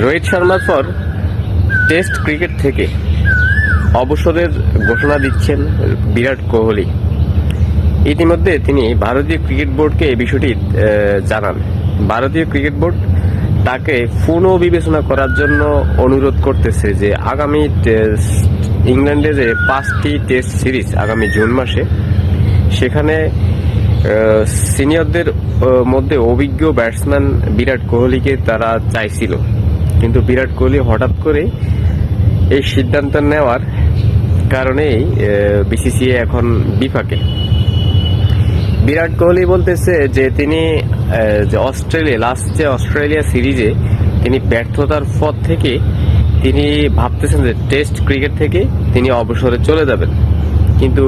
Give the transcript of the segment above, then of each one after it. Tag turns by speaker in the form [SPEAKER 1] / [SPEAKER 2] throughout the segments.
[SPEAKER 1] রোহিত শর্মার পর test cricket থেকে অবসরের ঘোষণা দিচ্ছেন বিরাট কোহলি। ইতিমধ্যে তিনি ভারতীয় ক্রিকেট বোর্ডকে এই বিষয়টি জানান। ভারতীয় ক্রিকেট বোর্ড তাকে পুনঃ বিবেচনা করার জন্য অনুরোধ করতেছে যে আগামী ইংল্যান্ডে যে 5টি টেস্ট সিরিজ আগামী জুন মাসে, সেখানে সিনিয়রদের মধ্যে অভিজ্ঞ ব্যাটসম্যান বিরাট কোহলিকে তারা চাইছিল, কিন্তু বিরাট কোহলি হঠাৎ করে এই সিদ্ধান্ত নেওয়ার কারণেই বিসিসিআই এখন বিপাকে। বিরাট কোহলি বলতেছে যে তিনি অস্ট্রেলিয়া সিরিজে তিনি ব্যর্থতার পর থেকে তিনি ভাবতেছেন যে টেস্ট ক্রিকেট থেকে তিনি অবসরে চলে যাবেন, কিন্তু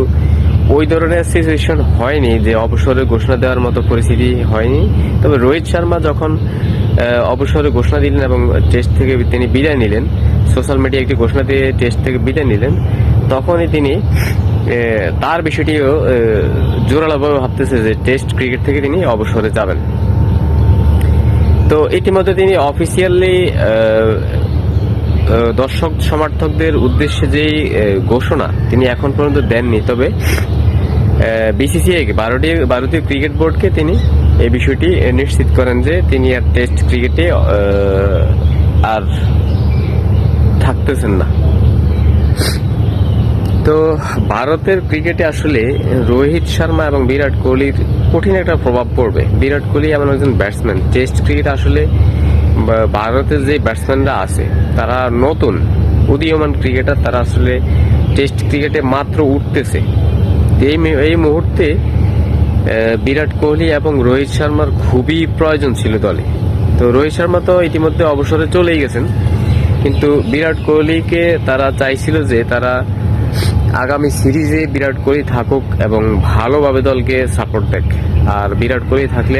[SPEAKER 1] ওই ধরনের সিচুয়েশন হয়নি যে অবসরের ঘোষণা দেওয়ার মতো পরিস্থিতি হয়নি। তবে রোহিত শর্মা যখন অবসরের ঘোষণা দিলেন এবং টেস্ট থেকে তিনি বিদায় নিলেন, সোশ্যাল মিডিয়ায় একটি ঘোষণা দিয়ে টেস্ট থেকে বিদায় নিলেন, তখনই তিনি তার বিষয়টিও জোরালোভাবে ভাবতেছে যে টেস্ট ক্রিকেট থেকে তিনি অবসরে যাবেন। তো ইতিমধ্যে তিনি অফিসিয়ালি দর্শক সমর্থকদের উদ্দেশ্যে যেই ঘোষণা তিনি এখন পর্যন্ত দেননি, তবে বিসিসিআই ভারতীয় ক্রিকেট বোর্ডকে তিনি এই বিষয়টি নিশ্চিত করেন যে তিনি আর টেস্ট ক্রিকেটে আর থাকতেছেন না। তো ভারতের ক্রিকেটে আসলে রোহিত শর্মা এবং বিরাট কোহলির কঠিন একটা প্রভাব পড়বে। বিরাট কোহলি এমন একজন ব্যাটসম্যান, টেস্ট ক্রিকেট আসলে ভারতের যে ব্যাটসম্যানরা আছে তারা নতুন উদীয়মান ক্রিকেটার, তারা আসলে টেস্ট ক্রিকেটে মাত্র উঠতেছে। এই মুহূর্তে বিরাট কোহলি এবং রোহিত শর্মার খুবই প্রয়োজন ছিল দলে। তো রোহিত শর্মা তো ইতিমধ্যে অবসরে চলেই গেছেন, কিন্তু বিরাট কোহলিকে তারা চাইছিল যে তারা আগামী সিরিজে বিরাট কোহলি থাকুক এবং ভালোভাবে দলকে সাপোর্ট দেখ। আর বিরাট কোহলি থাকলে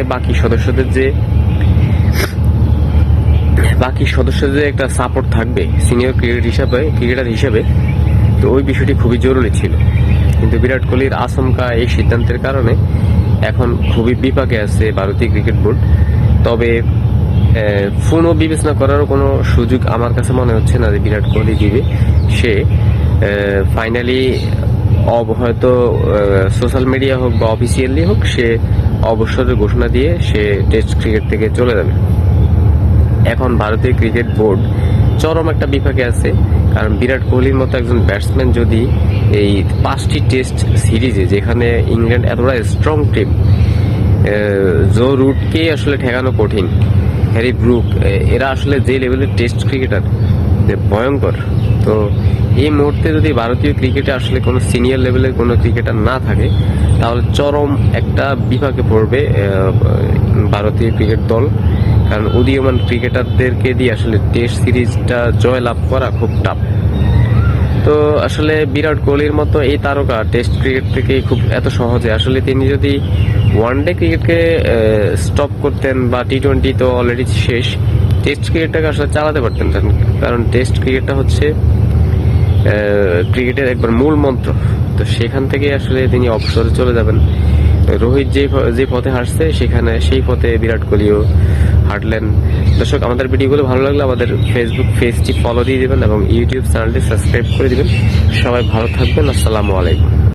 [SPEAKER 1] বাকি সদস্যদের একটা সাপোর্ট থাকবে সিনিয়র ক্রিকেটার হিসেবে। তো ওই বিষয়টি খুবই জরুরি ছিল, কিন্তু বিরাট কোহলির আচমকা এই সিদ্ধান্তের কারণে এখন খুবই বিপাকে আছে ভারতীয় ক্রিকেট বোর্ড। তবে পুনঃ বিবেচনা করারও কোনো সুযোগ আমার কাছে মনে হচ্ছে না যে বিরাট কোহলি দিবে। সে ফাইনালি হয়তো সোশ্যাল মিডিয়া হোক বা অফিসিয়ালি হোক, সে অবসরের ঘোষণা দিয়ে সে টেস্ট ক্রিকেট থেকে চলে যাবে। এখন ভারতীয় ক্রিকেট বোর্ড চরম একটা বিপাকে আছে, কারণ বিরাট কোহলির মতো একজন ব্যাটসম্যান যদি এই 5টি টেস্ট সিরিজে, যেখানে ইংল্যান্ড এতটা স্ট্রং টিম, জো রুটকে আসলে ঠেকানো কঠিন, হ্যারি ব্রুক, এরা আসলে যে লেভেলের টেস্ট ক্রিকেটার ভয়ঙ্কর। তো এই মুহূর্তে যদি ভারতীয় ক্রিকেটে আসলে কোনো সিনিয়র লেভেলের কোনো ক্রিকেটার না থাকে, তাহলে চরম একটা বিপাকে পড়বে ভারতীয় ক্রিকেট দল, কারণ উদীয়মান ক্রিকেটারদেরকে দিয়ে আসলে টেস্ট সিরিজটা জয় লাভ করা খুব টাফ। তো আসলে বিরাট কোহলির মতো এই তারকা টেস্ট ক্রিকেট থেকে খুব এত সহজে, আসলে তিনি যদি ওয়ানডে ক্রিকেটকে স্টপ করতেন বা টি-20 তো অলরেডি শেষ, টেস্ট ক্রিকেটটাকে আসলে চালাতে পারতেন, কারণ টেস্ট ক্রিকেটটা হচ্ছে ক্রিকেটের একবার মূল মন্ত্র। তো সেখান থেকে আসলে তিনি অবসরে চলে যাবেন। রোহিত যে পথে হাঁটছে সেই পথে বিরাট কোহলিও হাঁটলেন। দর্শক, আমাদের ভিডিওগুলো ভালো লাগলে আমাদের ফেসবুক পেজটি ফলো দিয়ে দেবেন এবং ইউটিউব চ্যানেলটি সাবস্ক্রাইব করে দিবেন। সবাই ভালো থাকবেন। আসসালামু আলাইকুম।